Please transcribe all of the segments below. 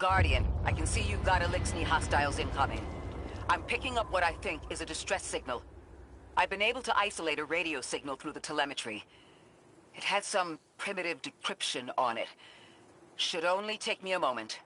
Guardian, I can see you've got Eliksni hostiles incoming. I'm picking up what I think is a distress signal. I've been able to isolate a radio signal through the telemetry. It had some primitive decryption on it. Should only take me a moment.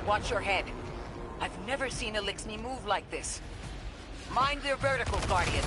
Watch your head. I've never seen Eliksni move like this. Mind their vertical, Guardian.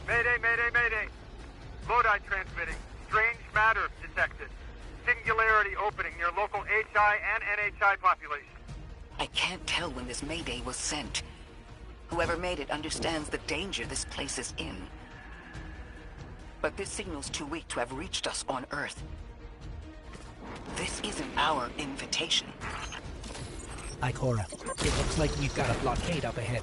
Mayday, mayday, mayday. Lodi transmitting. Strange matter detected. Singularity opening near local HI and NHI population. I can't tell when this Mayday was sent. Whoever made it understands the danger this place is in. But this signal's too weak to have reached us on Earth. This isn't our invitation. Ikora, it looks like we've got a blockade up ahead.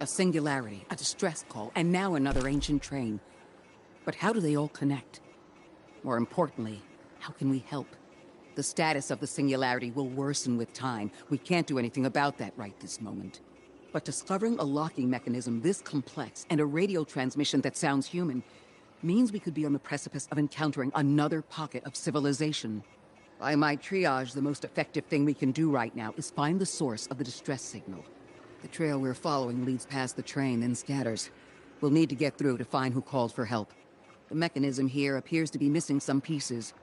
A singularity, a distress call, and now another ancient train. But how do they all connect? More importantly, how can we help? The status of the singularity will worsen with time. We can't do anything about that right this moment. But discovering a locking mechanism this complex and a radio transmission that sounds human means we could be on the precipice of encountering another pocket of civilization. By my triage, the most effective thing we can do right now is find the source of the distress signal. The trail we're following leads past the train, then scatters. We'll need to get through to find who called for help. The mechanism here appears to be missing some pieces.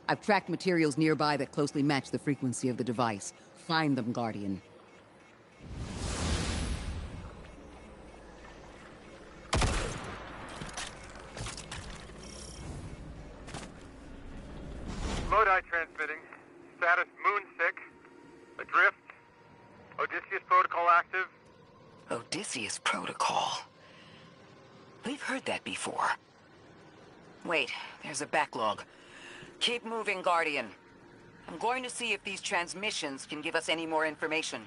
I've tracked materials nearby that closely match the frequency of the device. Find them, Guardian. Lodi transmitting. Status moonsick. Adrift. Odysseus protocol active. Odysseus protocol. We've heard that before. Wait, there's a backlog. Keep moving, Guardian. I'm going to see if these transmissions can give us any more information.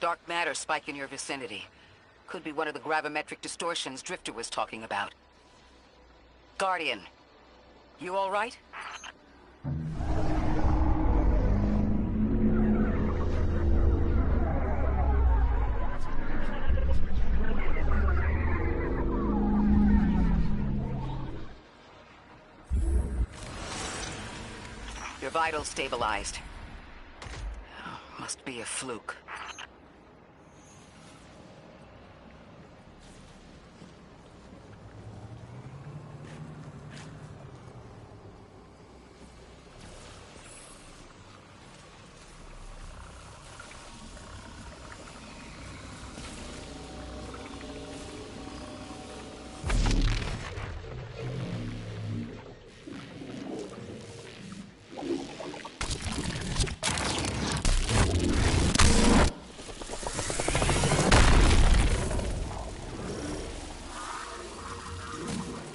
Dark matter spike in your vicinity. Could be one of the gravimetric distortions Drifter was talking about. Guardian, you all right? Your vitals stabilized. Oh, must be a fluke.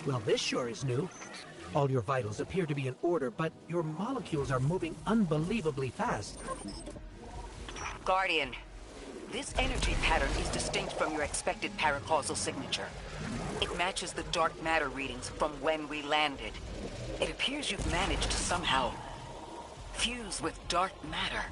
Well, this sure is new. All your vitals appear to be in order, but your molecules are moving unbelievably fast. Guardian, this energy pattern is distinct from your expected paracausal signature. It matches the dark matter readings from when we landed. It appears you've managed to somehow fuse with dark matter.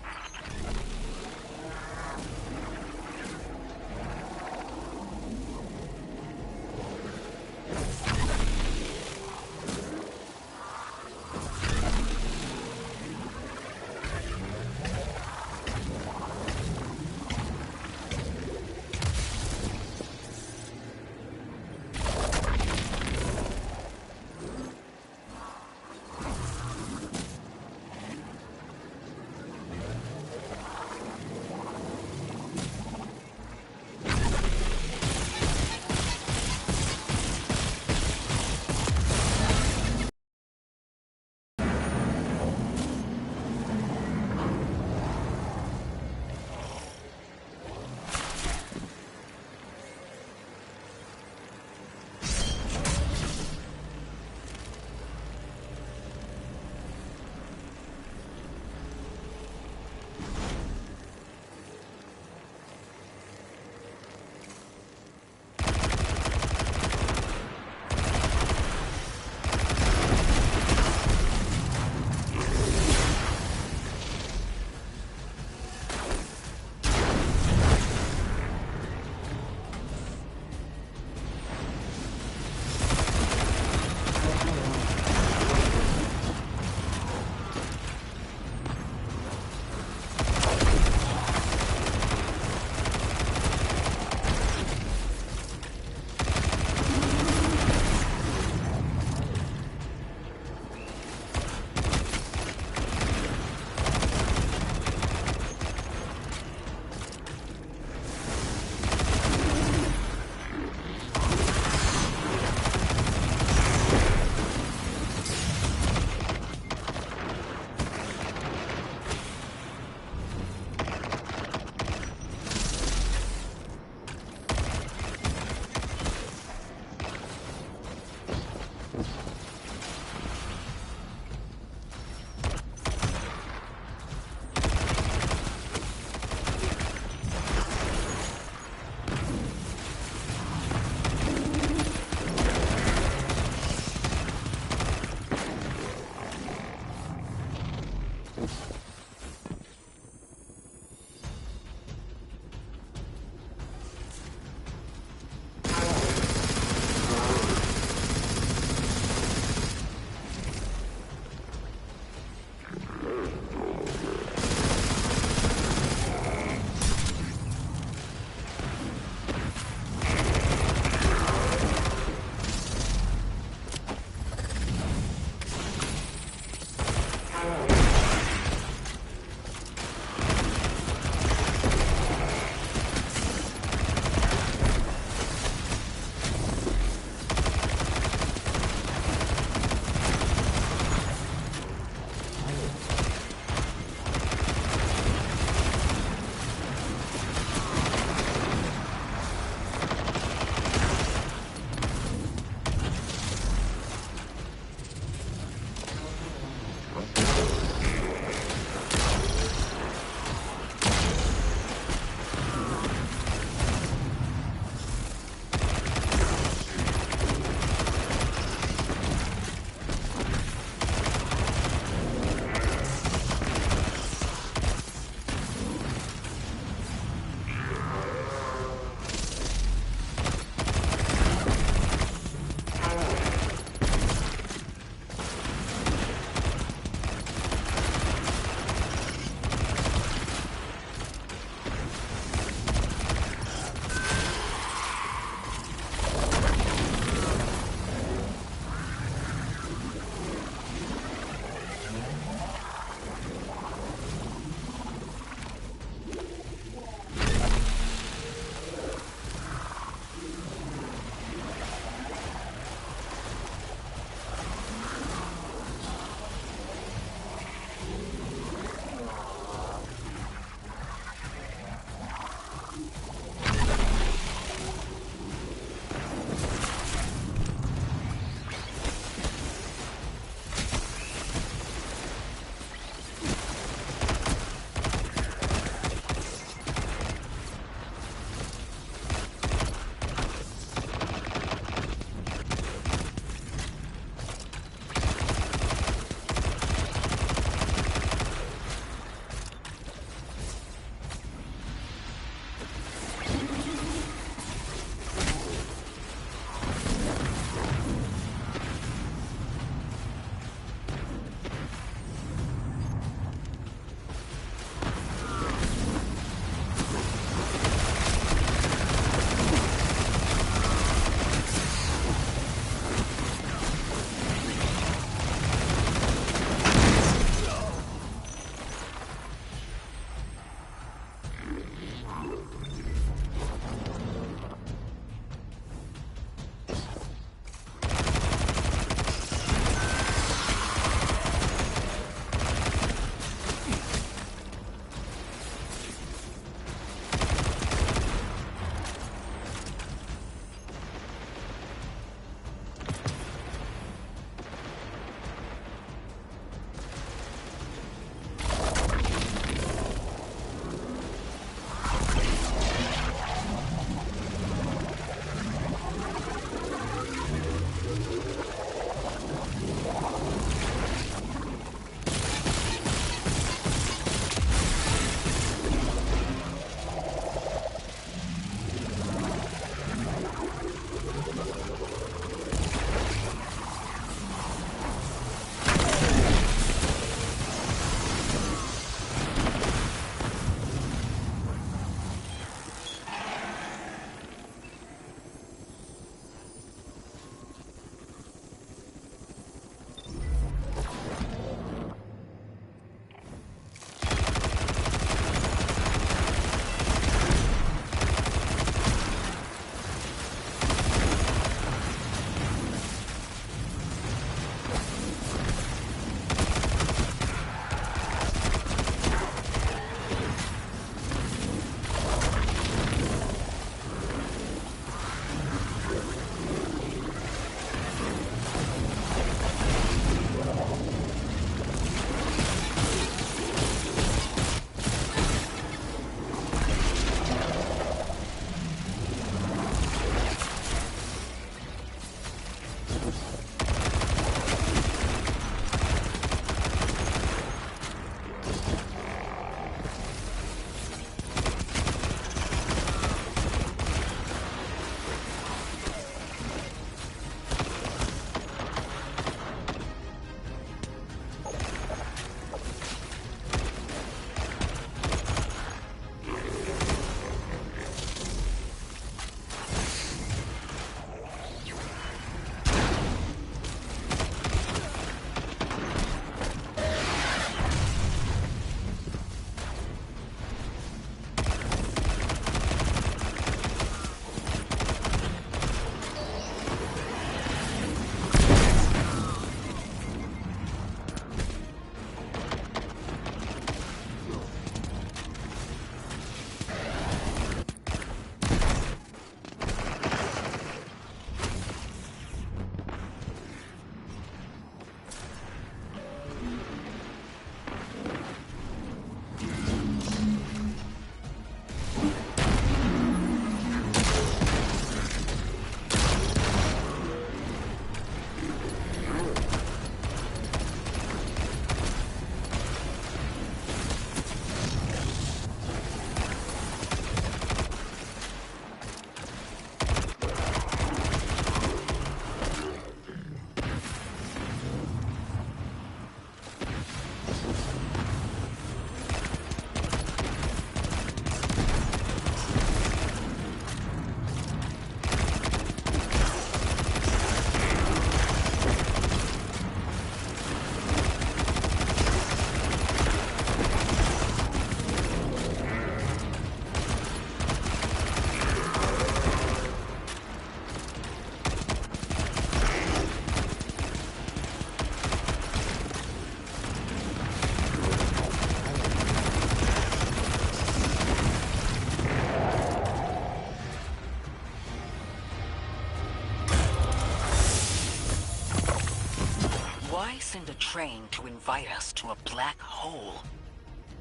Why send a train to invite us to a black hole?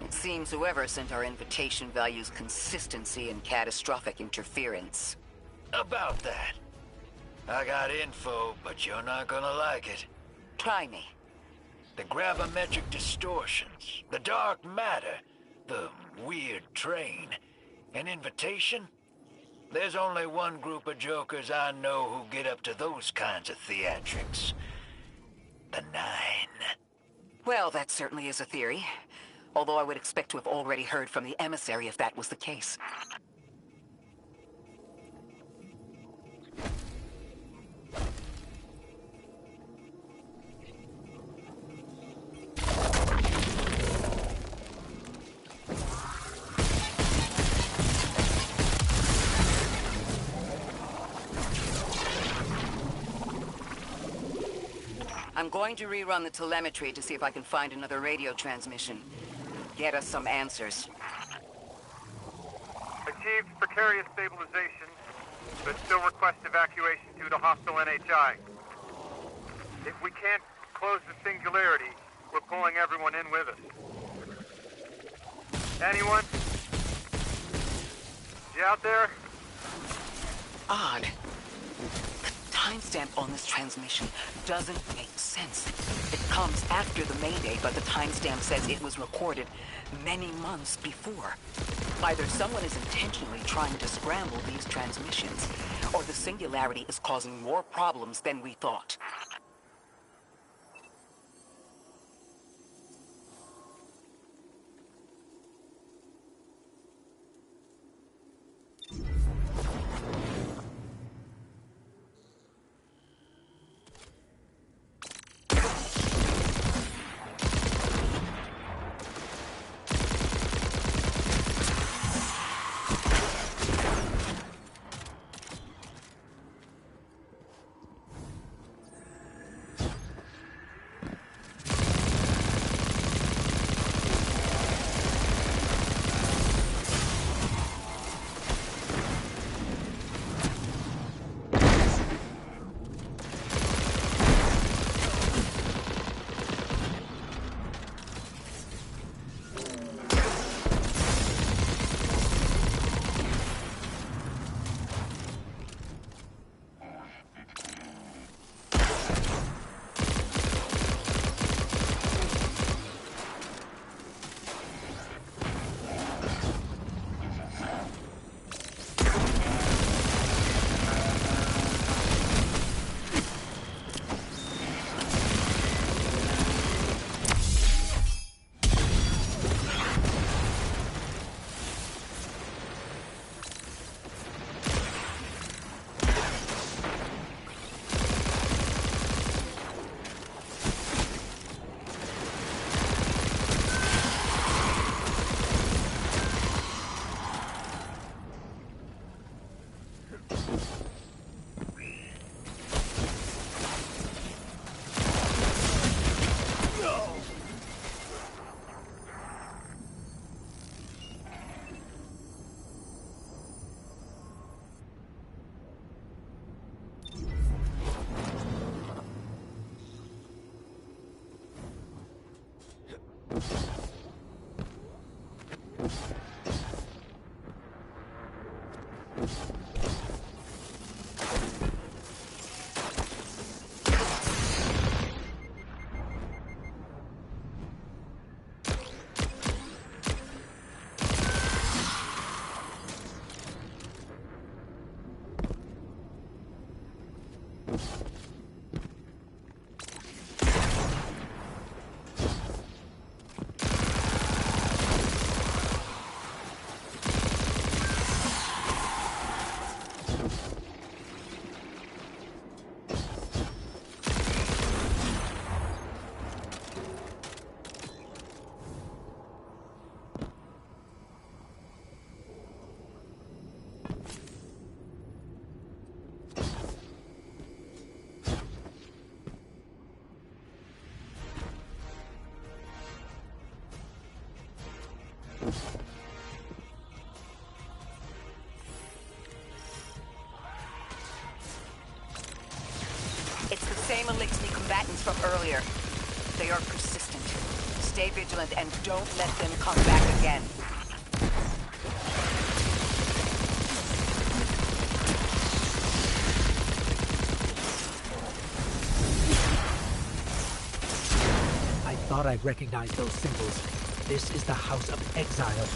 It seems whoever sent our invitation values consistency and catastrophic interference. About that. I got info, but you're not gonna like it. Try me. The gravimetric distortions, the dark matter, the weird train, an invitation? There's only one group of jokers I know who get up to those kinds of theatrics. The Nine. Well, that certainly is a theory. Although I would expect to have already heard from the emissary if that was the case. I'm going to rerun the telemetry to see if I can find another radio transmission. Get us some answers. Achieved precarious stabilization, but still request evacuation due to hostile NHI. If we can't close the singularity, we're pulling everyone in with us. Anyone? You out there? Odd. The timestamp on this transmission doesn't make sense. It comes after the Mayday, but the timestamp says it was recorded many months before. Either someone is intentionally trying to scramble these transmissions, or the singularity is causing more problems than we thought. It's the same Elixni combatants from earlier. They are persistent. Stay vigilant and don't let them come back again. I thought I'd recognize those symbols. This is the House of Exile.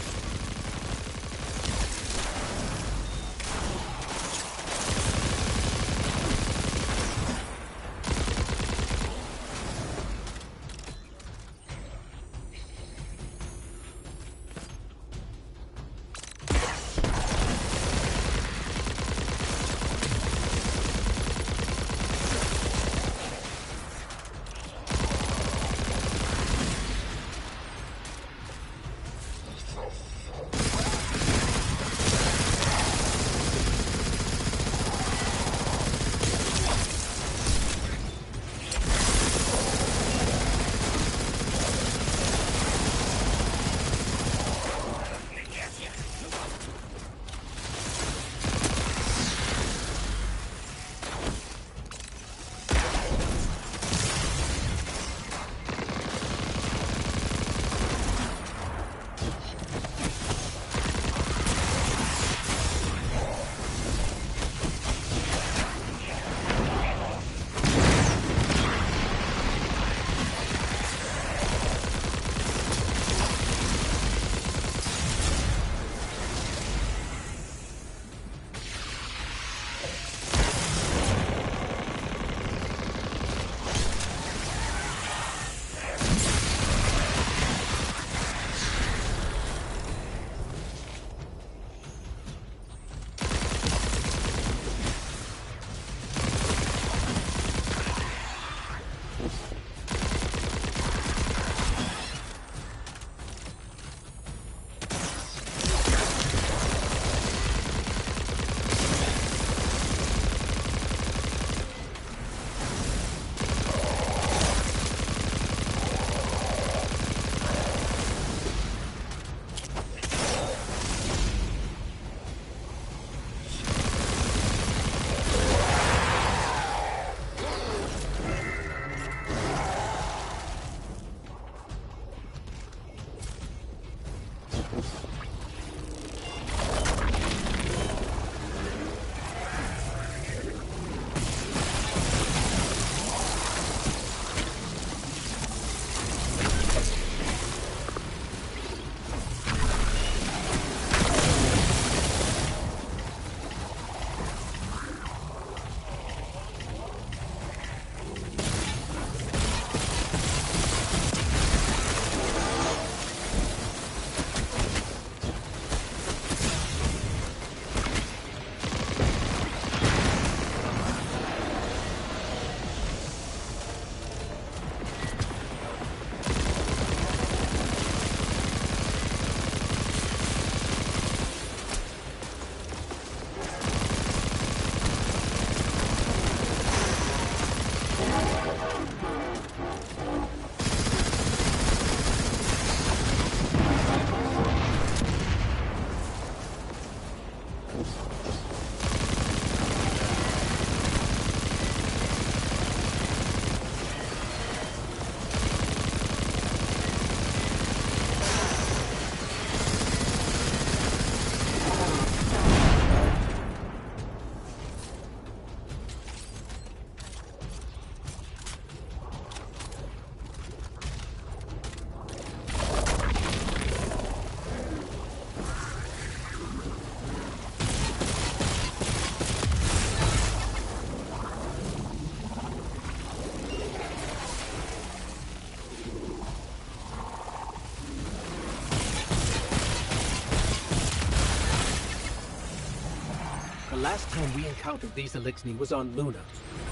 The last time we encountered these Eliksni was on Luna.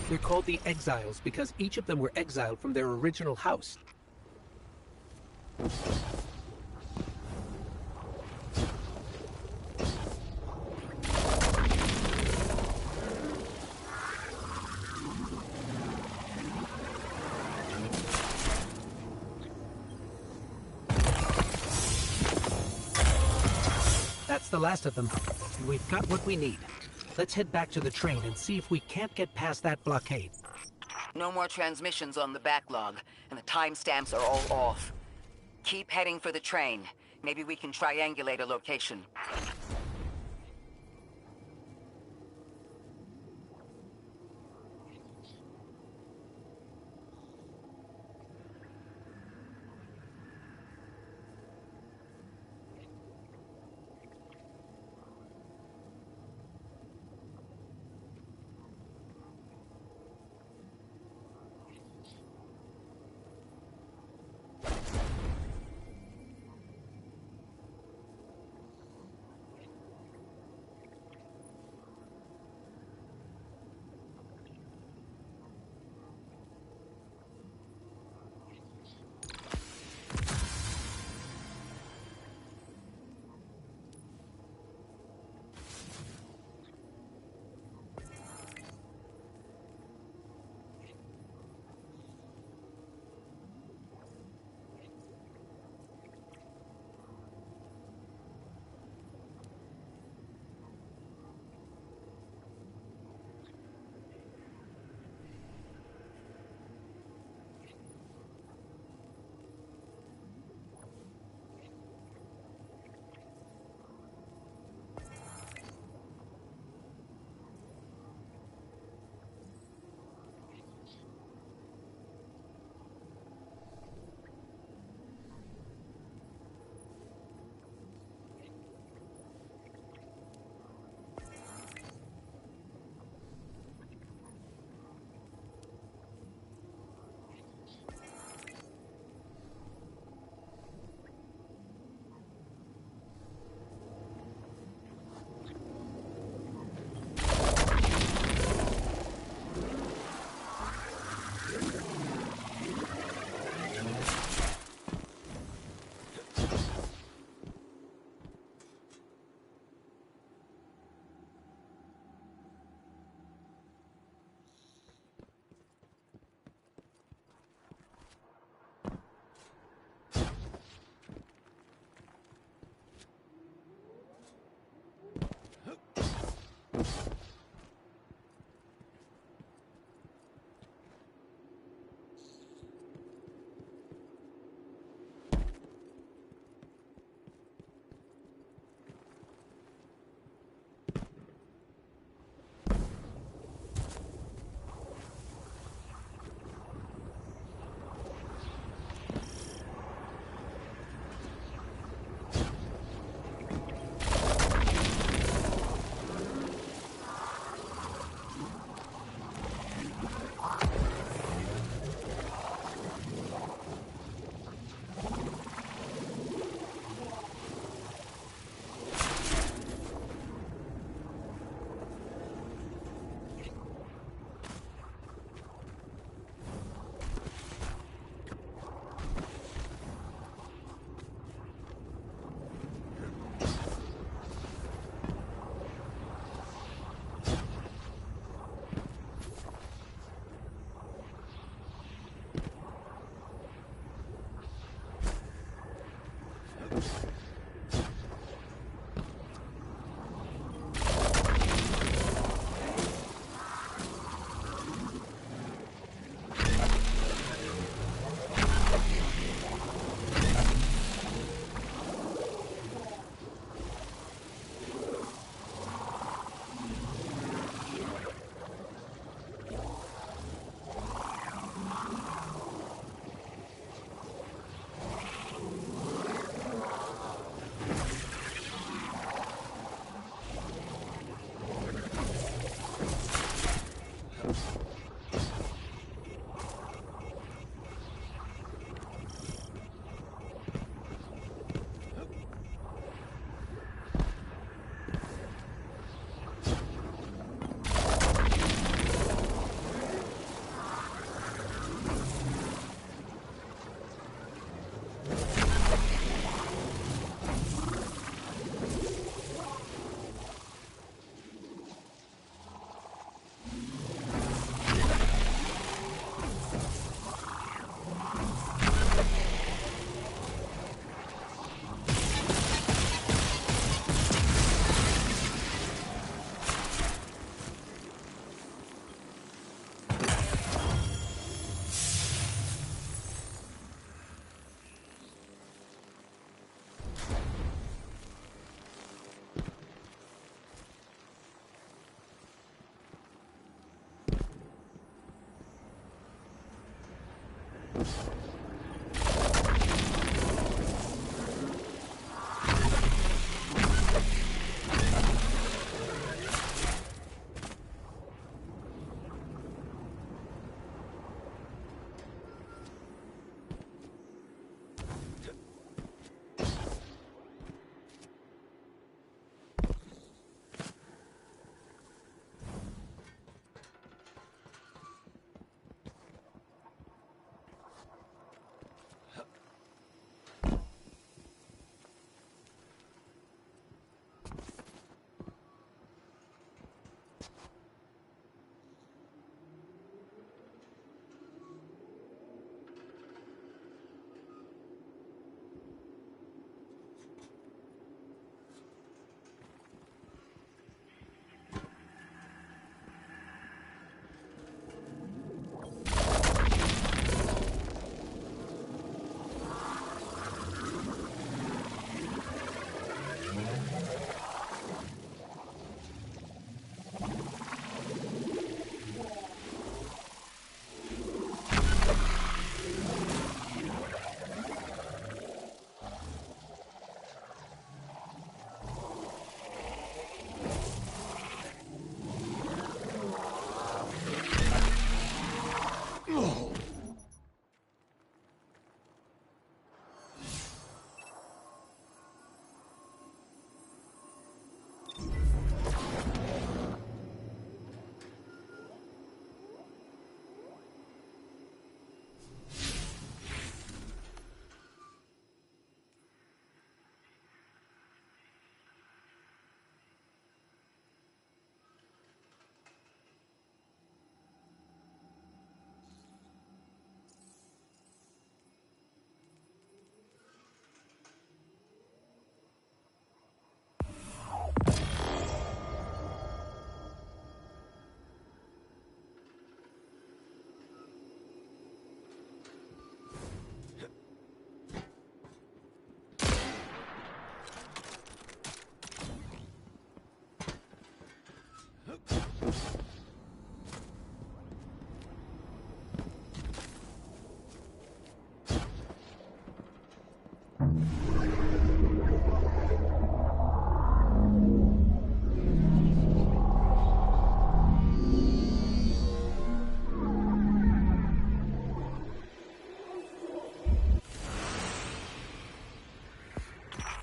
They're called the Exiles because each of them were exiled from their original house. That's the last of them. We've got what we need. Let's head back to the train and see if we can't get past that blockade. No more transmissions on the backlog, and the timestamps are all off. Keep heading for the train. Maybe we can triangulate a location.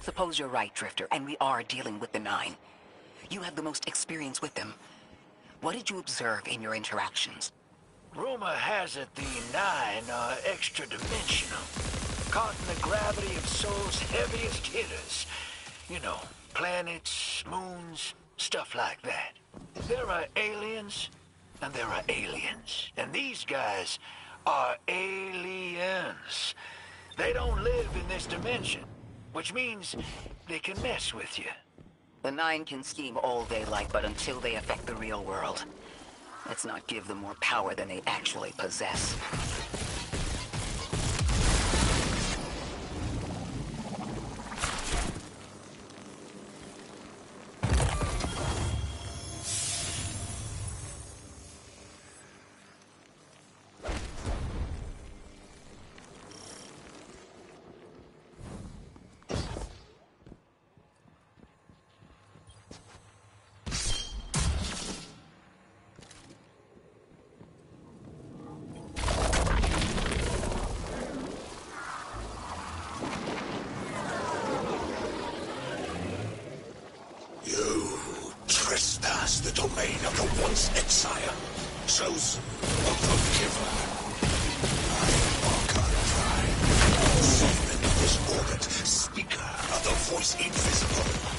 Suppose you're right, Drifter, and we are dealing with the Nine. You have the most experience with them. What did you observe in your interactions? Rumor has it the Nine are extra-dimensional, caught in the gravity of Sol's heaviest hitters. You know, planets, moons, stuff like that. There are aliens, and there are aliens. And these guys are aliens. They don't live in this dimension, which means they can mess with you. The Nine can scheme all they like, but until they affect the real world, let's not give them more power than they actually possess. The domain of the once exile, chosen of the giver. I am Archon Prime, Solomon of this orbit, speaker of the voice invisible.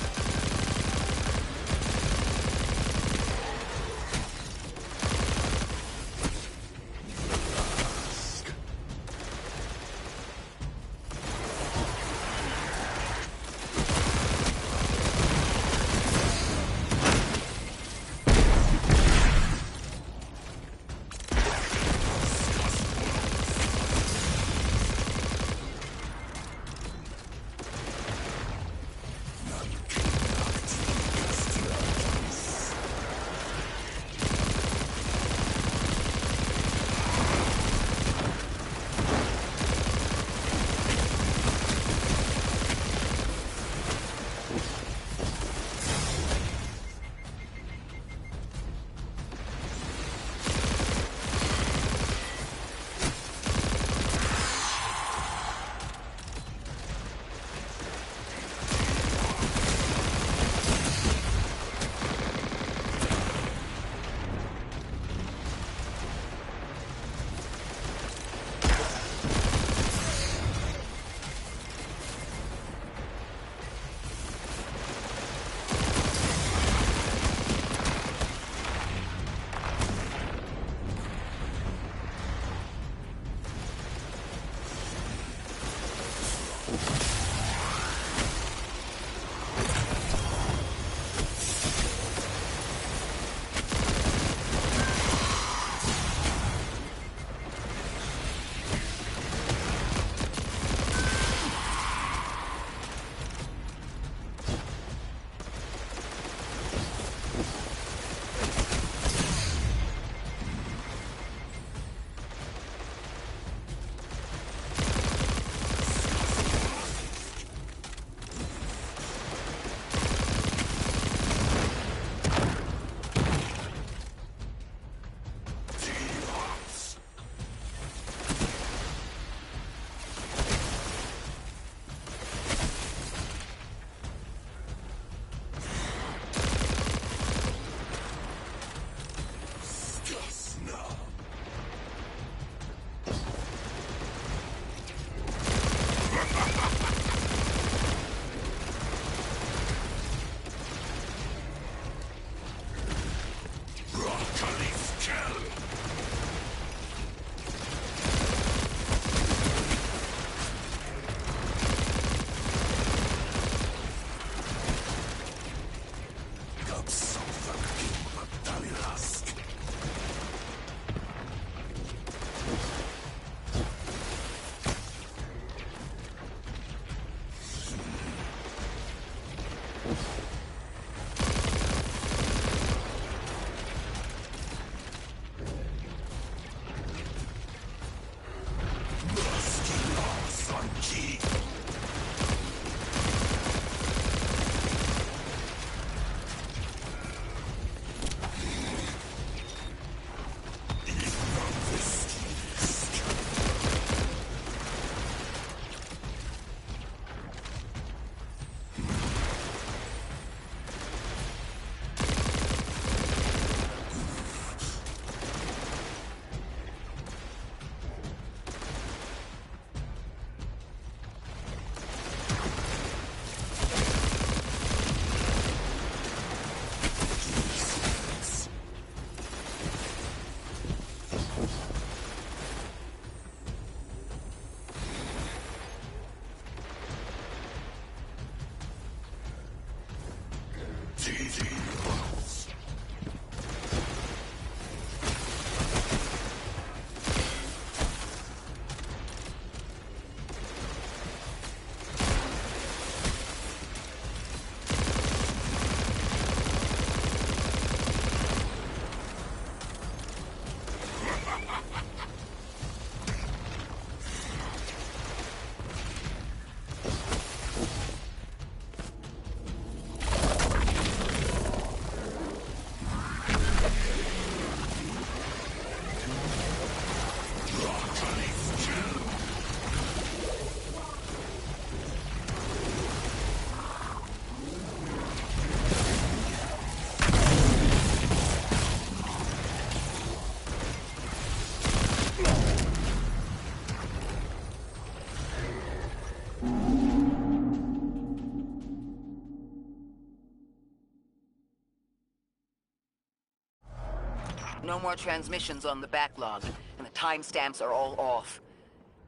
No more transmissions on the backlog, and the timestamps are all off.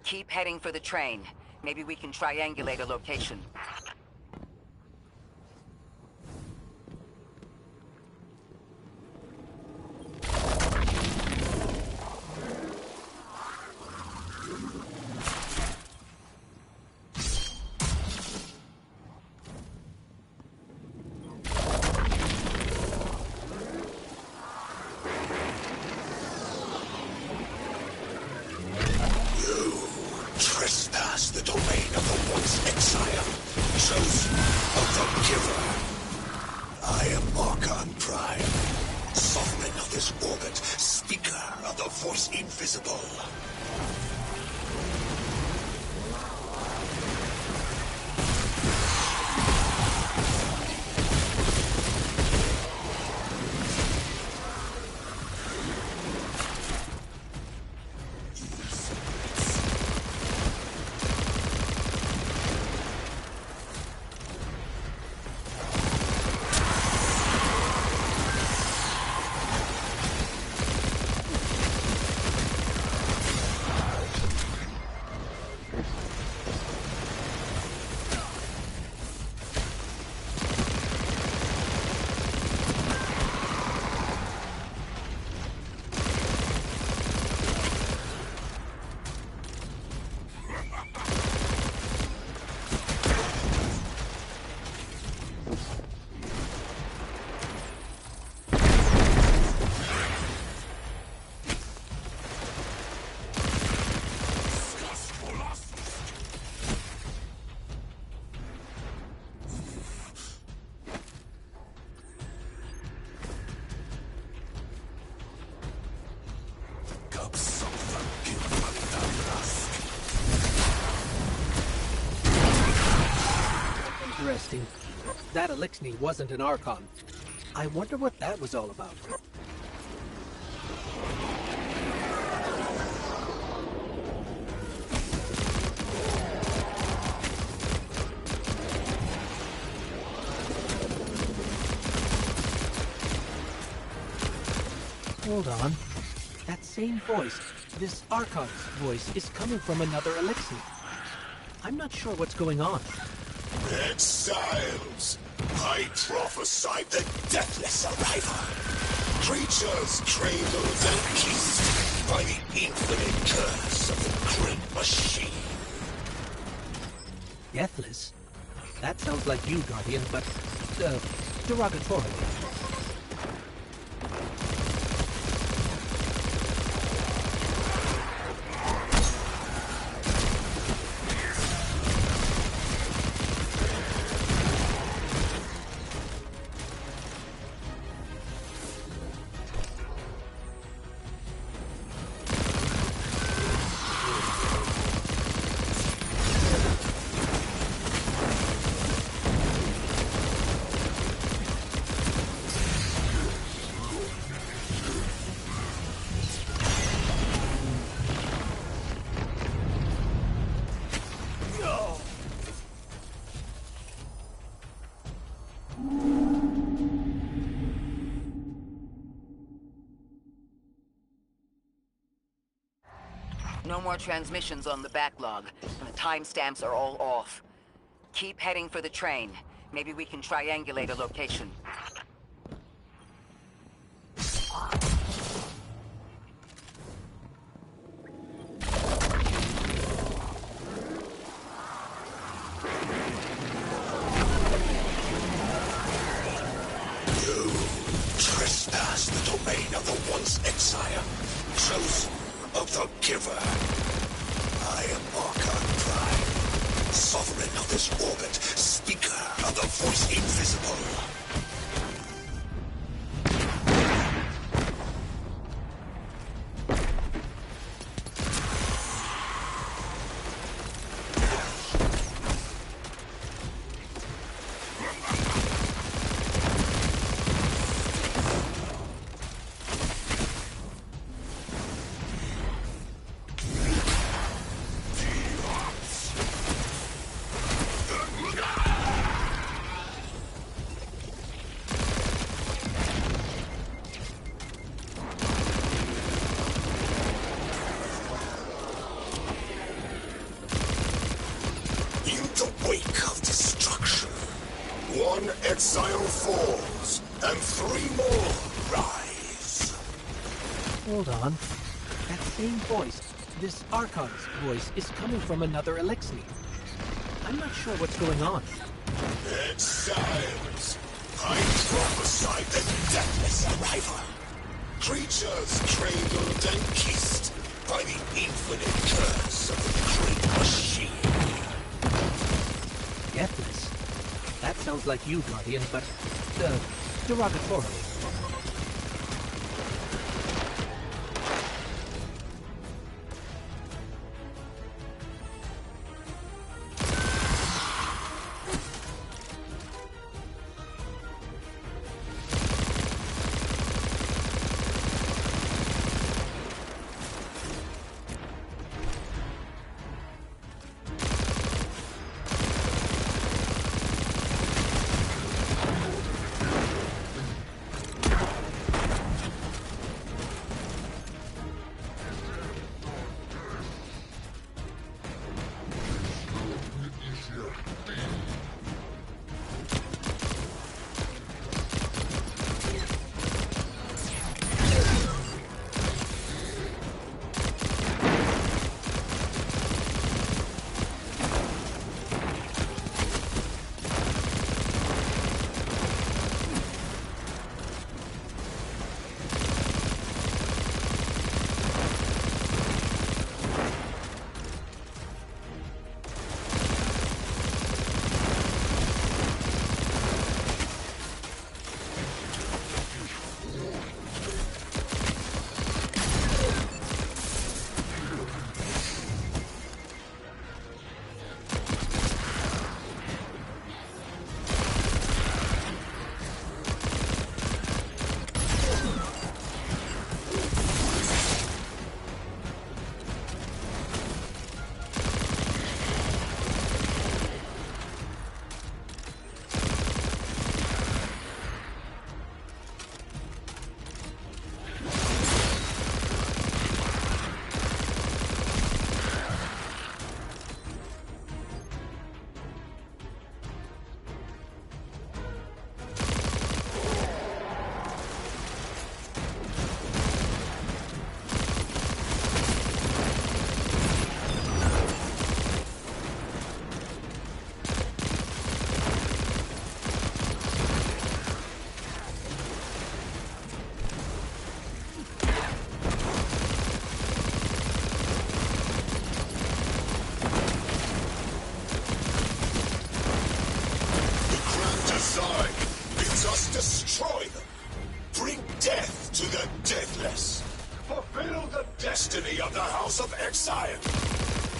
Keep heading for the train. Maybe we can triangulate a location. Trespass the domain of the once exile, chosen of the Giver. I am Archon Prime, sovereign of this orbit, speaker of the Force Invisible. Interesting. That Elixni wasn't an Archon. I wonder what that was all about. Hold on. That same voice, this Archon's voice, is coming from another Elixni. I'm not sure what's going on. Exiles! I prophesied the deathless arrival. Creatures cradled and kissed by the infinite curse of the great machine. Deathless? That sounds like you, Guardian, but, derogatory. No more transmissions on the backlog, and the timestamps are all off. Keep heading for the train. Maybe we can triangulate a location. You trespass the domain of the once exile, chosen of the Giver. I am Archon Prime, sovereign of this orbit, speaker of the Force Invisible. One exile falls, and 3 more rise. Hold on. That same voice, this Archon's voice, is coming from another Eliksni. I'm not sure what's going on. Exiles! I prophesied the deathless arrival. Creatures cradled and kissed by the infinite curse of the great machine. Deathless? That sounds like you, Guardian, but derogatorily. Destroy them. Bring death to the deathless. Fulfill the destiny of the House of Exile.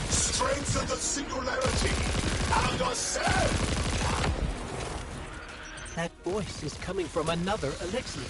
Strengthen the singularity and ascend. That voice is coming from another Eliksni.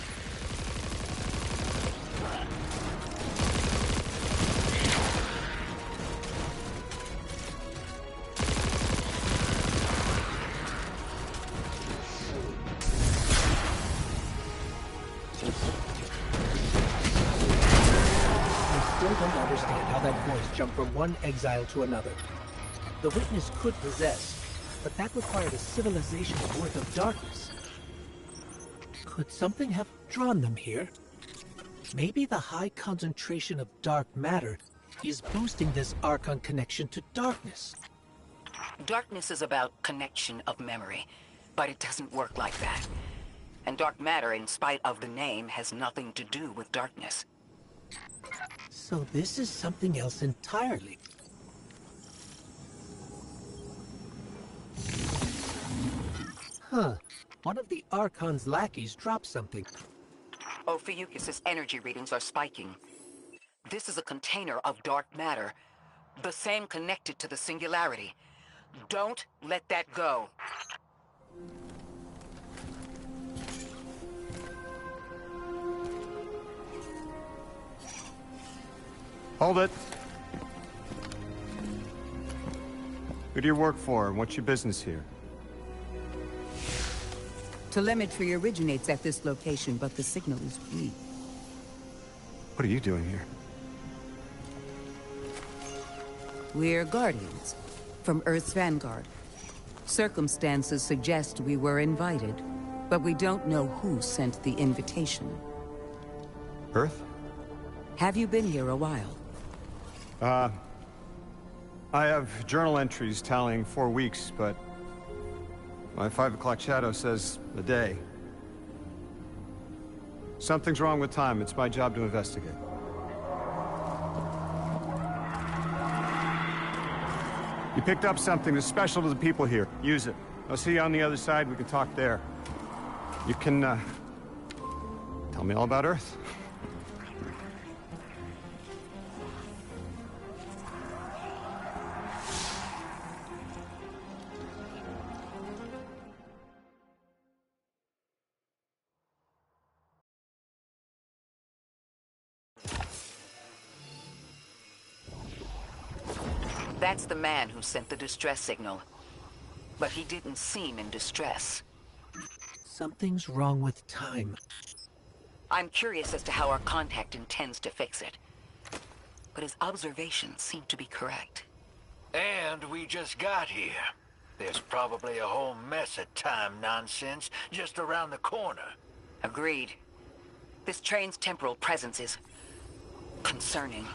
Jump from one exile to another. The witness could possess, but that required a civilization's worth of darkness. Could something have drawn them here? Maybe the high concentration of dark matter is boosting this Archon connection to darkness. Darkness is about connection of memory, but it doesn't work like that. And dark matter, in spite of the name, has nothing to do with darkness. So this is something else entirely. Huh. One of the Archon's lackeys dropped something. Ophiuchus' energy readings are spiking. This is a container of dark matter, the same connected to the singularity. Don't let that go. Hold it. Who do you work for, and what's your business here? Telemetry originates at this location, but the signal is weak. What are you doing here? We're Guardians, from Earth's Vanguard. Circumstances suggest we were invited, but we don't know who sent the invitation. Earth? Have you been here a while? I have journal entries tallying 4 weeks, but my 5 o'clock shadow says a day. Something's wrong with time. It's my job to investigate. You picked up something that's special to the people here. Use it. I'll see you on the other side. We can talk there. You can, tell me all about Earth. That's the man who sent the distress signal. But he didn't seem in distress. Something's wrong with time. I'm curious as to how our contact intends to fix it. But his observations seem to be correct. And we just got here. There's probably a whole mess of time nonsense just around the corner. Agreed. This train's temporal presence is concerning.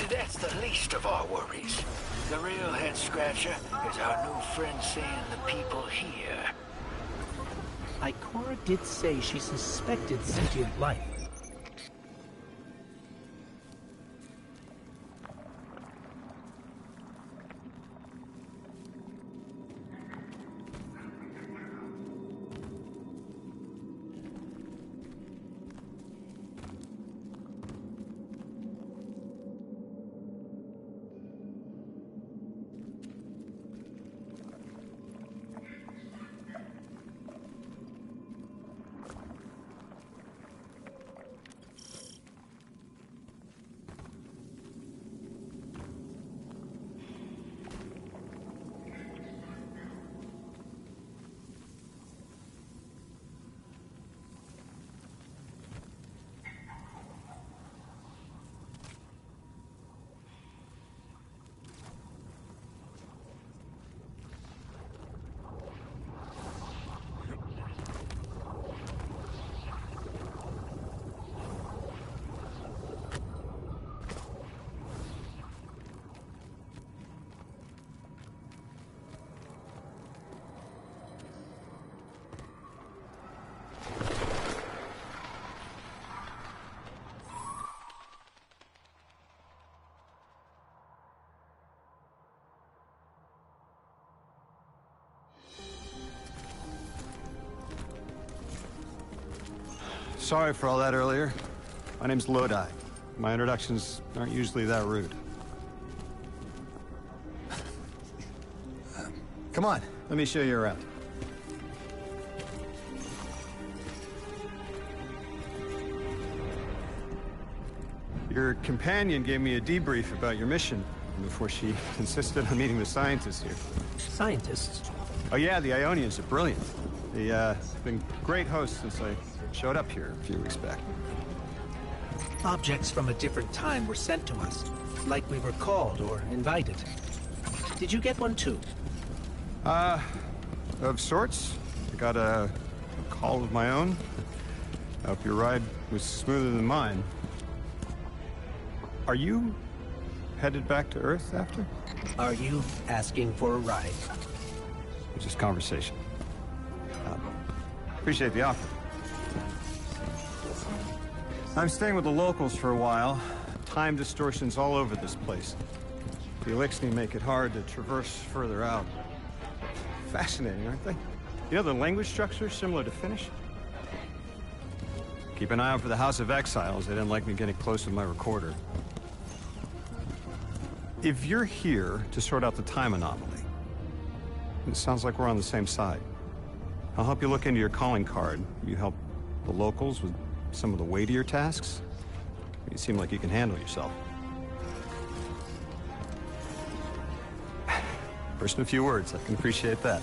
That's the least of our worries. The real head-scratcher is our new friend seeing the people here. Ikora did say she suspected sentient life. Sorry for all that earlier. My name's Lodi. My introductions aren't usually that rude. Come on, let me show you around. Your companion gave me a debrief about your mission before she insisted on meeting the scientists here. Scientists? Oh yeah, the Ionians are brilliant. They've been great hosts since I showed up here a few weeks back. Objects from a different time were sent to us, like we were called or invited. Did you get one too? Of sorts. I got a call of my own. I hope your ride was smoother than mine. Are you headed back to Earth after? Are you asking for a ride? It's just conversation. Appreciate the offer. I'm staying with the locals for a while. Time distortions all over this place. The Eliksni make it hard to traverse further out. Fascinating, aren't they? You know, the language structure is similar to Finnish. Keep an eye out for the House of Exiles. They didn't like me getting close with my recorder. If you're here to sort out the time anomaly, it sounds like we're on the same side. I'll help you look into your calling card. You help the locals with some of the weightier tasks. You seem like you can handle yourself. First in a few words, I can appreciate that.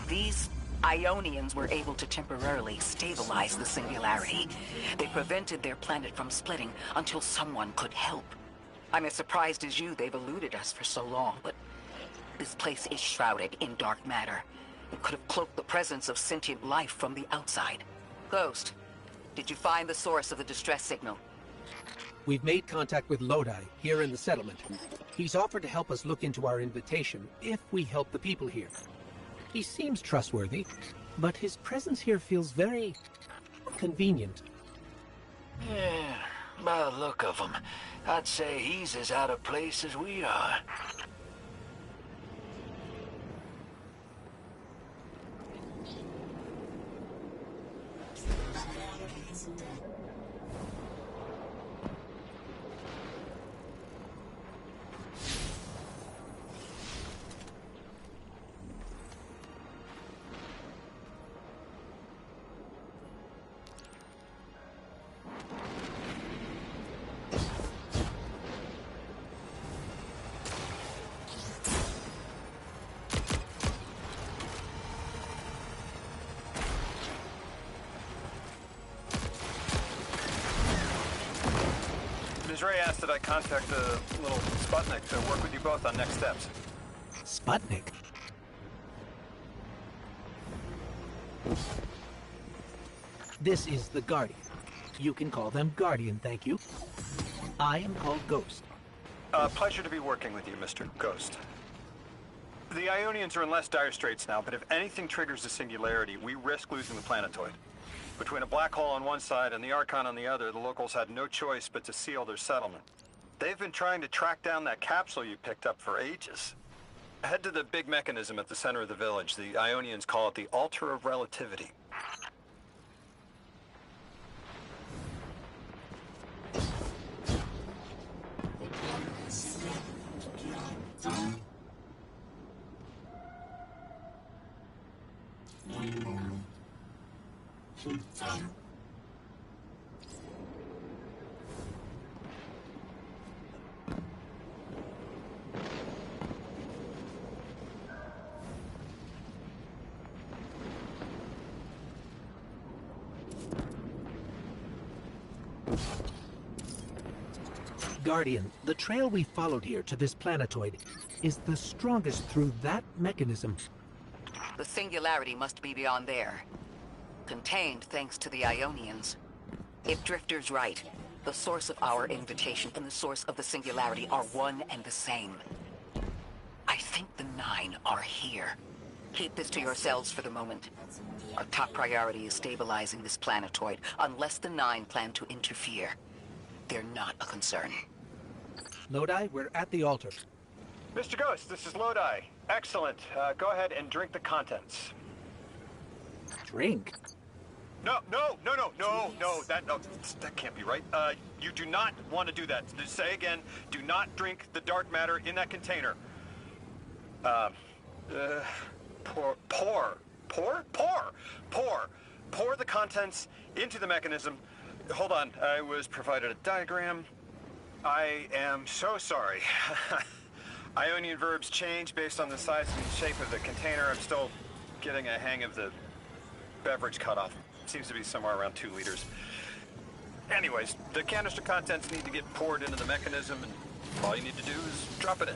These Ionians were able to temporarily stabilize the Singularity. They prevented their planet from splitting until someone could help. I'm as surprised as you they've eluded us for so long, but this place is shrouded in dark matter. It could have cloaked the presence of sentient life from the outside. Ghost, did you find the source of the distress signal? We've made contact with Lodi, here in the settlement. He's offered to help us look into our invitation, if we help the people here. He seems trustworthy, but his presence here feels very convenient. Yeah, by the look of him, I'd say he's as out of place as we are. Ms. Ray asked that I contact the little Sputnik to work with you both on next steps. Sputnik? This is the Guardian. You can call them Guardian, thank you. I am called Ghost. Pleasure to be working with you, Mr. Ghost. The Ionians are in less dire straits now, but if anything triggers the Singularity, we risk losing the planetoid. Between a black hole on one side and the Archon on the other, the locals had no choice but to seal their settlement. They've been trying to track down that capsule you picked up for ages. Head to the big mechanism at the center of the village. The Ionians call it the Altar of Relativity. Guardian, the trail we followed here to this planetoid is the strongest through that mechanism. The Singularity must be beyond there. Contained thanks to the Ionians. If Drifter's right, the source of our invitation and the source of the Singularity are one and the same. I think the Nine are here. Keep this to yourselves for the moment. Our top priority is stabilizing this planetoid, unless the Nine plan to interfere. They're not a concern. Lodi, we're at the altar. Mr. Ghost, this is Lodi. Excellent. Go ahead and drink the contents. Drink? No, that can't be right. You do not want to do that. Just say again, do not drink the dark matter in that container. Pour the contents into the mechanism. Hold on, I was provided a diagram. I am so sorry. Ionian verbs change based on the size and shape of the container. I'm still getting a hang of the beverage cutoff. Seems to be somewhere around 2 liters. Anyways, the canister contents need to get poured into the mechanism, and all you need to do is drop it in.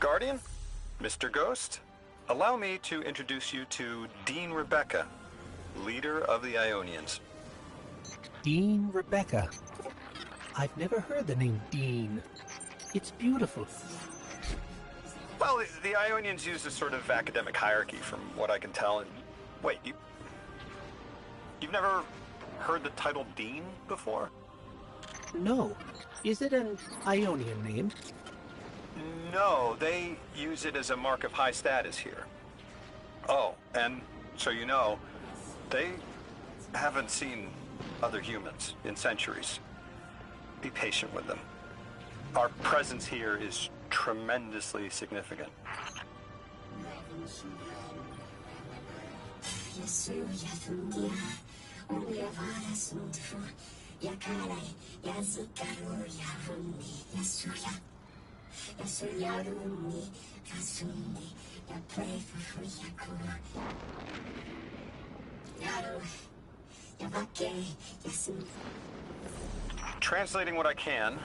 Guardian, Mr. Ghost, allow me to introduce you to Dean Rebecca, leader of the Ionians. Dean Rebecca. I've never heard the name Dean. It's beautiful. Well, the Ionians use a sort of academic hierarchy from what I can tell. And wait, you've never heard the title Dean before? No. Is it an Ionian name? No, they use it as a mark of high status here. Oh, and so you know, they haven't seen other humans in centuries. Be patient with them. Our presence here is tremendously significant. Translating what I can,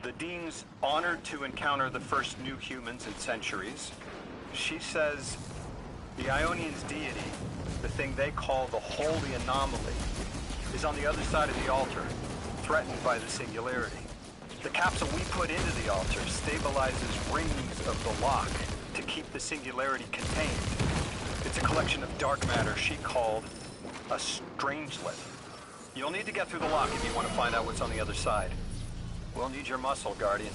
the Dean's honored to encounter the first new humans in centuries. She says the Ionians' deity, the thing they call the Holy Anomaly, is on the other side of the altar, threatened by the Singularity. The capsule we put into the altar stabilizes rings of the lock to keep the Singularity contained. It's a collection of dark matter she called a Strangelet. You'll need to get through the lock if you want to find out what's on the other side. We'll need your muscle, Guardian.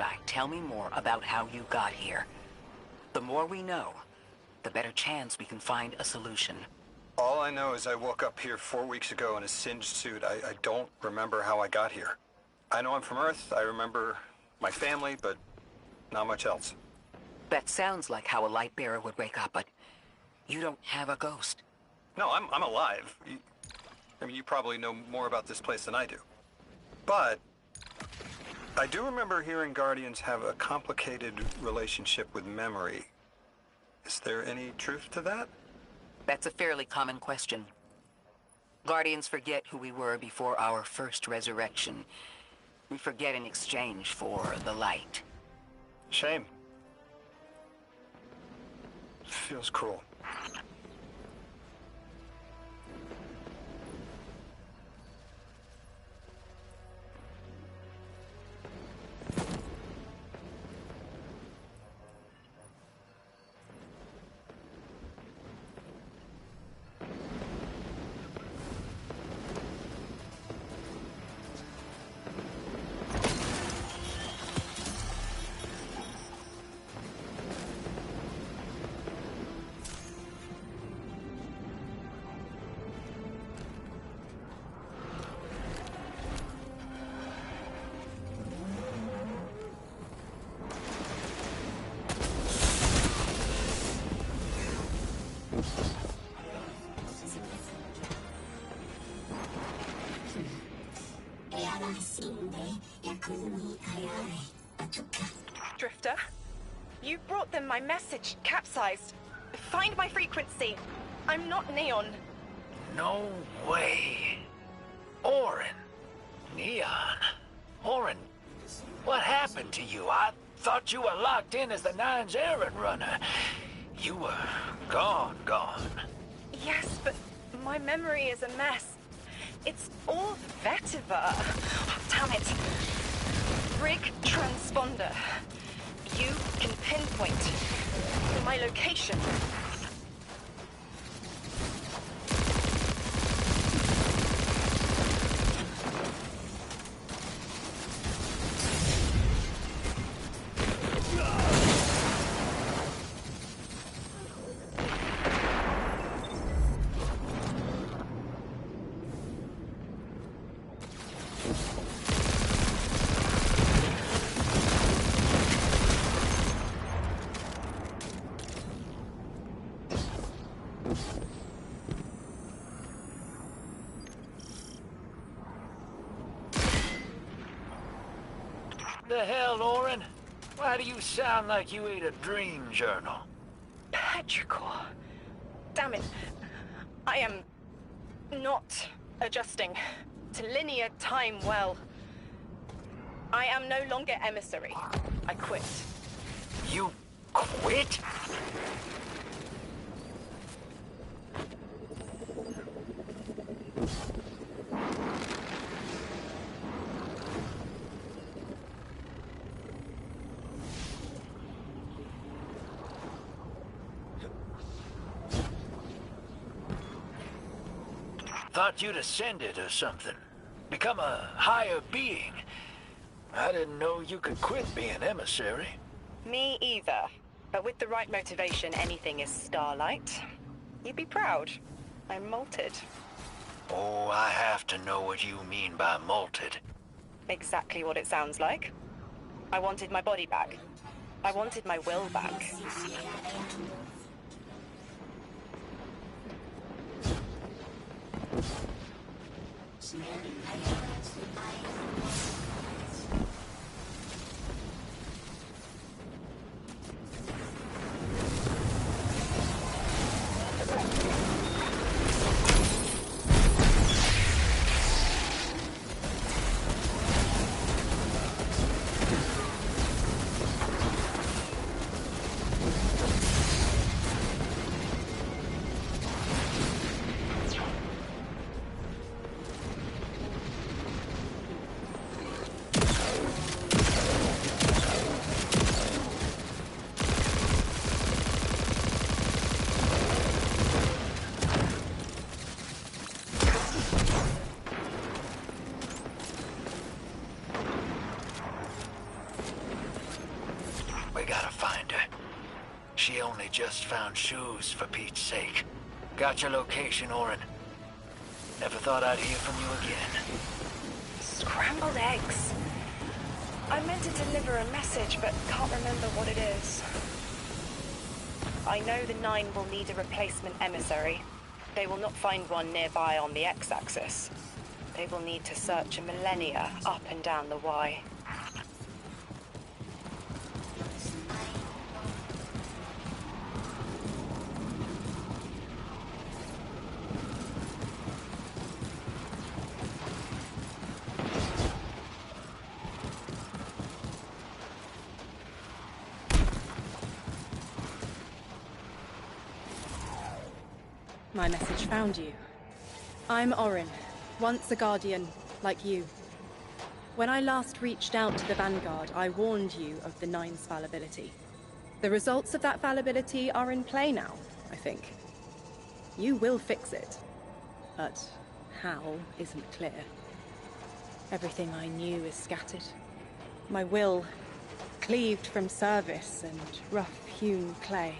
Lodi, tell me more about how you got here. The more we know, the better chance we can find a solution. All I know is I woke up here 4 weeks ago in a singed suit. I don't remember how I got here. I know I'm from Earth. I remember my family, but not much else. That sounds like how a light bearer would wake up, but you don't have a ghost. No, I'm alive. I mean, you probably know more about this place than I do. But I do remember hearing Guardians have a complicated relationship with memory. Is there any truth to that? That's a fairly common question. Guardians forget who we were before our first resurrection. We forget in exchange for the light. Shame. Feels cruel. Drifter, you brought them my message, capsized. Find my frequency. I'm not Neon. No way. Orin. Neon. Orin, what happened to you? I thought you were locked in as the Nine's errand runner. You were gone. Yes, but my memory is a mess. It's all vetiver. Oh, damn it. Rig transponder. You can pinpoint my location. The hell, Orin? Why do you sound like you ate a dream journal? Petrichor. Damn it. I am not adjusting to linear time well. I am no longer emissary. I quit. You quit? Thought you'd ascended or something. Become a higher being. I didn't know you could quit being emissary. Me either. But with the right motivation, anything is starlight. You'd be proud. I'm molted. Oh, I have to know what you mean by molted. Exactly what it sounds like. I wanted my body back. I wanted my will back. She only just found shoes, for Pete's sake. Got your location, Orin. Never thought I'd hear from you again. Scrambled eggs. I meant to deliver a message, but can't remember what it is. I know the Nine will need a replacement emissary. They will not find one nearby on the X-axis. They will need to search a millennia up and down the Y. My message found you. I'm Orin, once a Guardian, like you. When I last reached out to the Vanguard, I warned you of the Nine's fallibility. The results of that fallibility are in play now, I think. You will fix it, but how isn't clear. Everything I knew is scattered. My will, cleaved from service and rough-hewn clay.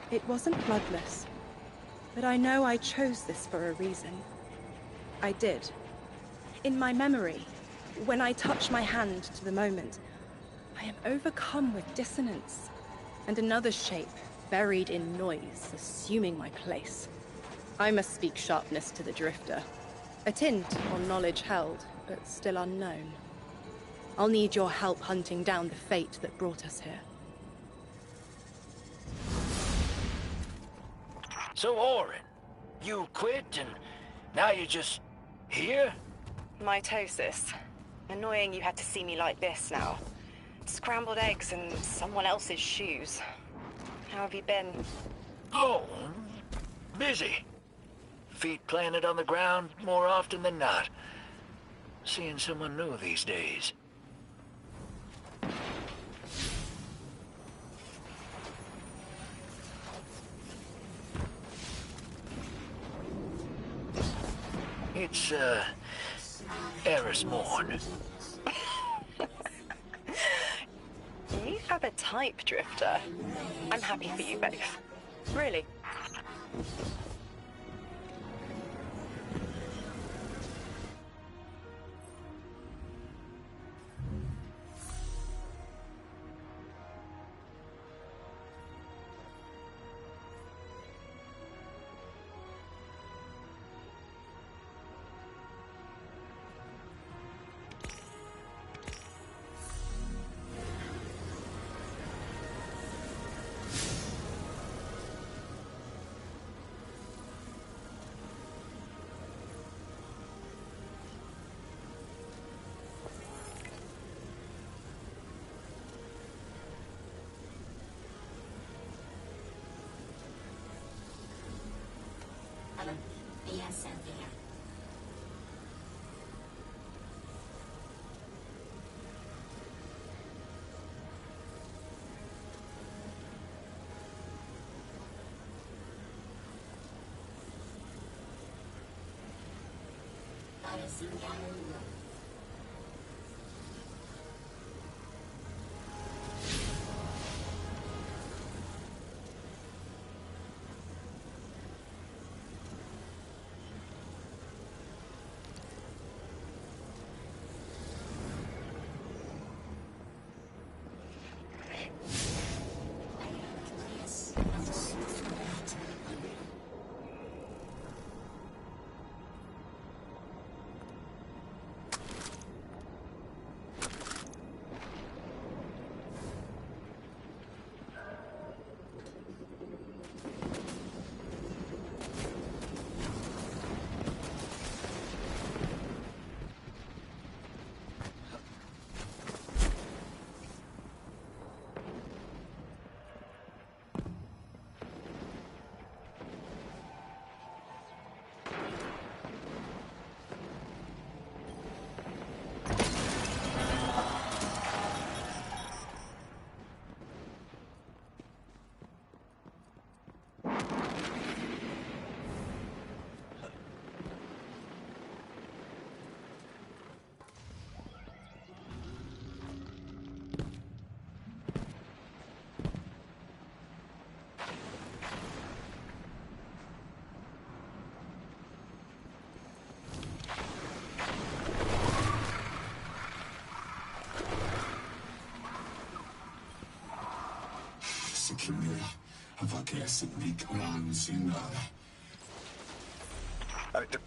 It wasn't bloodless. But I know I chose this for a reason. I did. In my memory, when I touch my hand to the moment, I am overcome with dissonance, and another shape, buried in noise, assuming my place. I must speak sharpness to the Drifter. A tint on knowledge held, but still unknown. I'll need your help hunting down the fate that brought us here. So, Orin, you quit and now you're just here? Mitosis. Annoying you had to see me like this now. Scrambled eggs and someone else's shoes. How have you been? Oh, busy. Feet planted on the ground more often than not. Seeing someone new these days. It's, Eris Morn. You have a type, Drifter. I'm happy for you both. Really.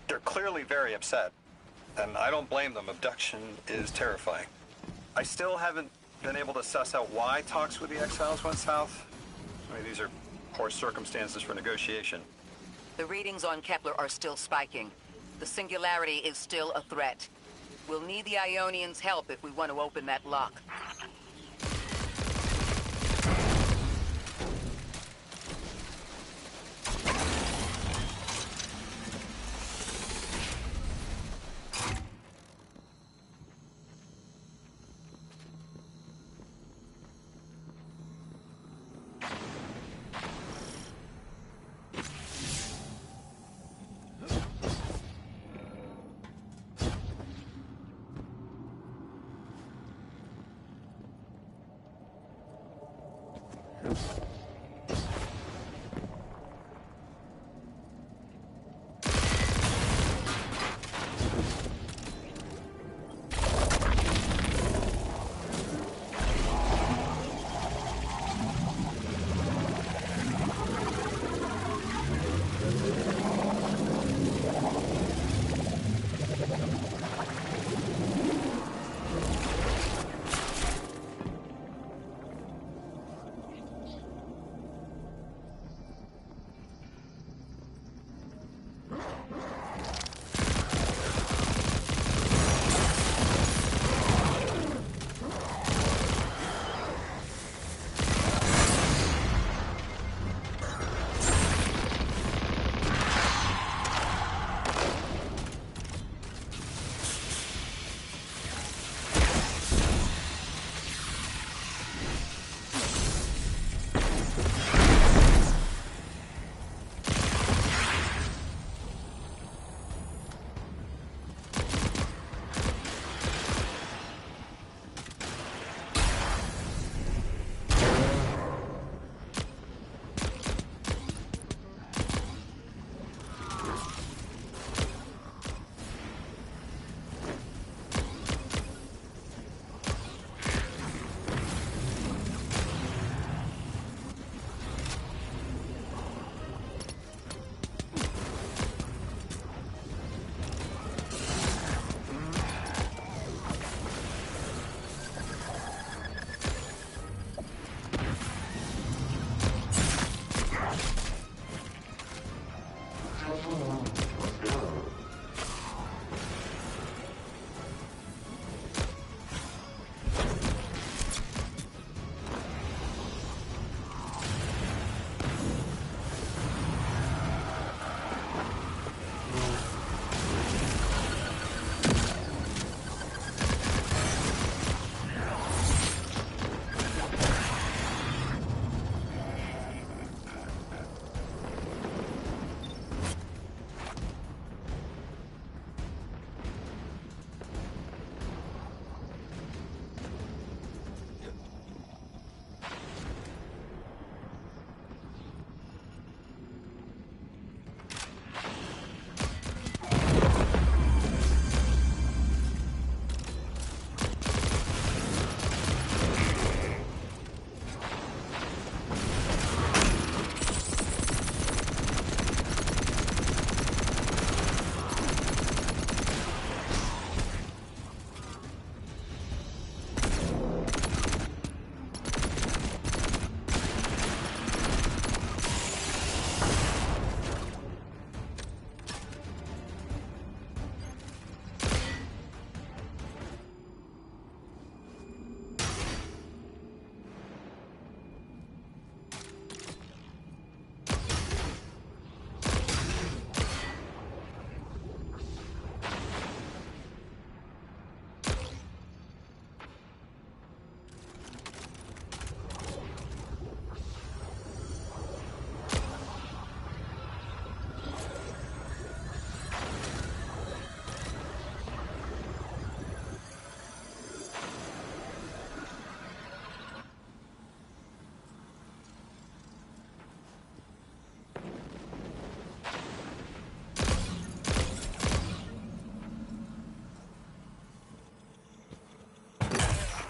They're clearly very upset, and I don't blame them. Abduction is terrifying. I still haven't been able to suss out why talks with the Exiles went south. I mean, these are poor circumstances for negotiation. The readings on Kepler are still spiking. The Singularity is still a threat. We'll need the Ionians' help if we want to open that lock.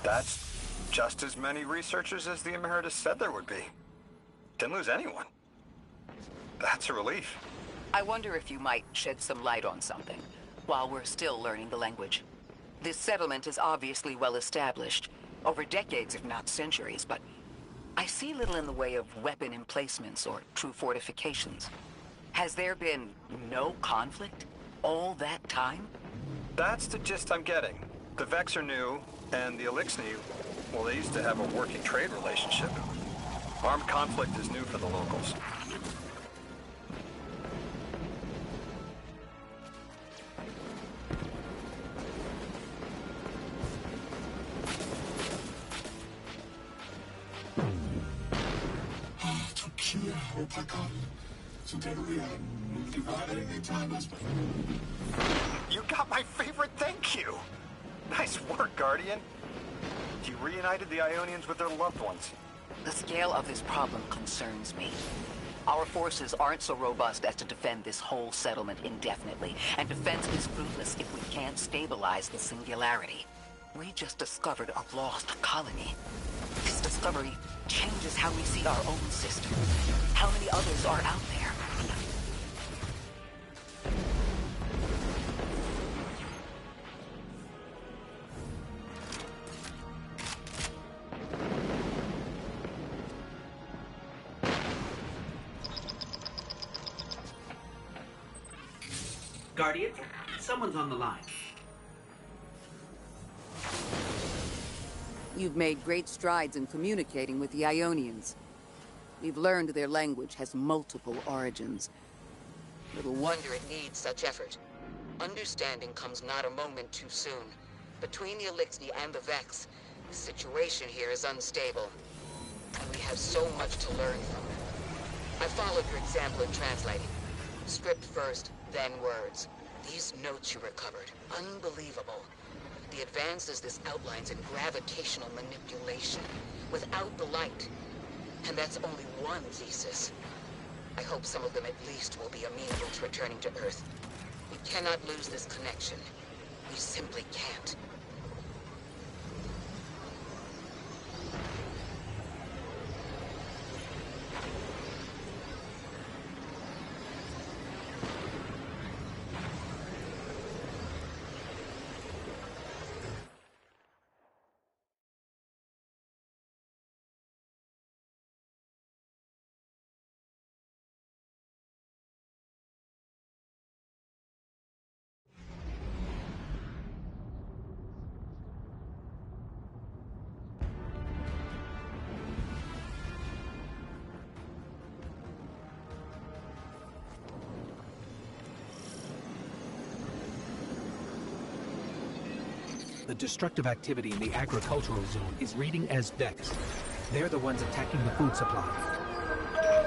That's just as many researchers as the Emeritus said there would be. Didn't lose anyone. That's a relief. I wonder if you might shed some light on something while we're still learning the language. This settlement is obviously well established, over decades if not centuries, but I see little in the way of weapon emplacements or true fortifications. Has there been no conflict all that time? That's the gist I'm getting. The Vex are new, and the Eliksni, well, they used to have a working trade relationship. Armed conflict is new for the locals. You got my favorite thank you! Nice work, Guardian. You reunited the Ionians with their loved ones. The scale of this problem concerns me. Our forces aren't so robust as to defend this whole settlement indefinitely, and defense is fruitless if we can't stabilize the Singularity. We just discovered a lost colony. This discovery changes how we see our own system. How many others are out there? Guardian, someone's on the line. You've made great strides in communicating with the Ionians. We've learned their language has multiple origins. Little wonder it needs such effort. Understanding comes not a moment too soon. Between the Eliksni and the Vex, the situation here is unstable. And we have so much to learn from them. I followed your example in translating. Script first, then words. These notes you recovered, unbelievable. The advances this outlines in gravitational manipulation, without the light. And that's only one thesis. I hope some of them at least will be amenable to returning to Earth. We cannot lose this connection. We simply can't. The destructive activity in the agricultural zone is reading as Vex. They're the ones attacking the food supply.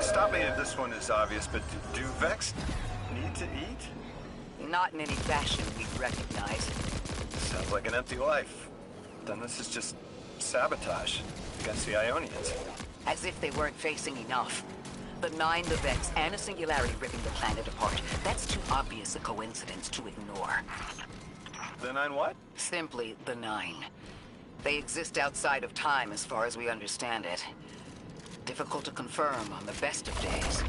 Stop me if this one is obvious, but do Vex need to eat? Not in any fashion we'd recognize. Sounds like an empty life. Then this is just sabotage against the Ionians. As if they weren't facing enough. The Nine, the Vex, and a Singularity ripping the planet apart. That's too obvious a coincidence to ignore. The Nine what? Simply the Nine. They exist outside of time as far as we understand it. Difficult to confirm on the best of days.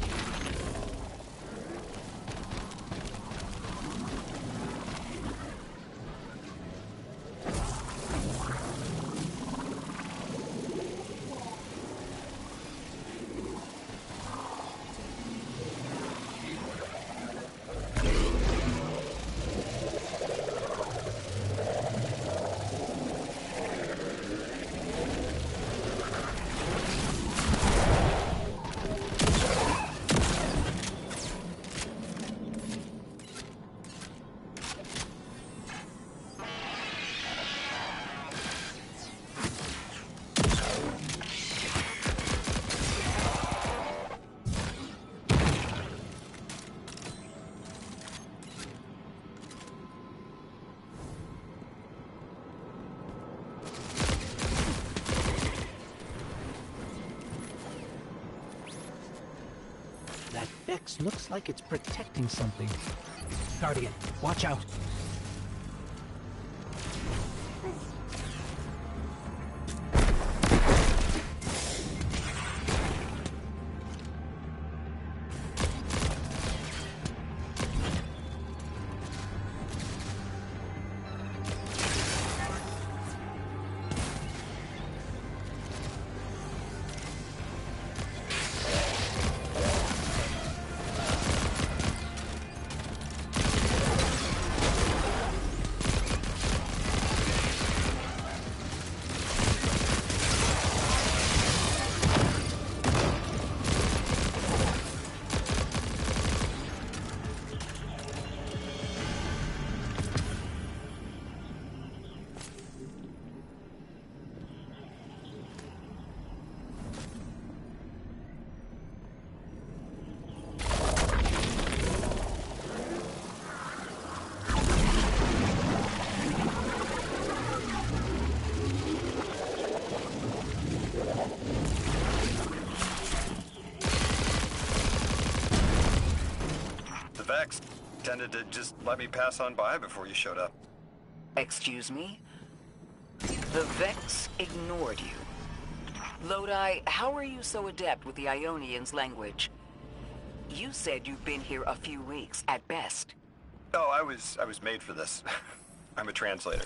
That Vex looks like it's protecting something. Guardian, watch out. Vex tended to just let me pass on by before you showed up. Excuse me? The Vex ignored you. Lodi, how are you so adept with the Ionians' language? You said you've been here a few weeks, at best. Oh, I was made for this. I'm a translator.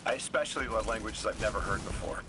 I especially love languages I've never heard before.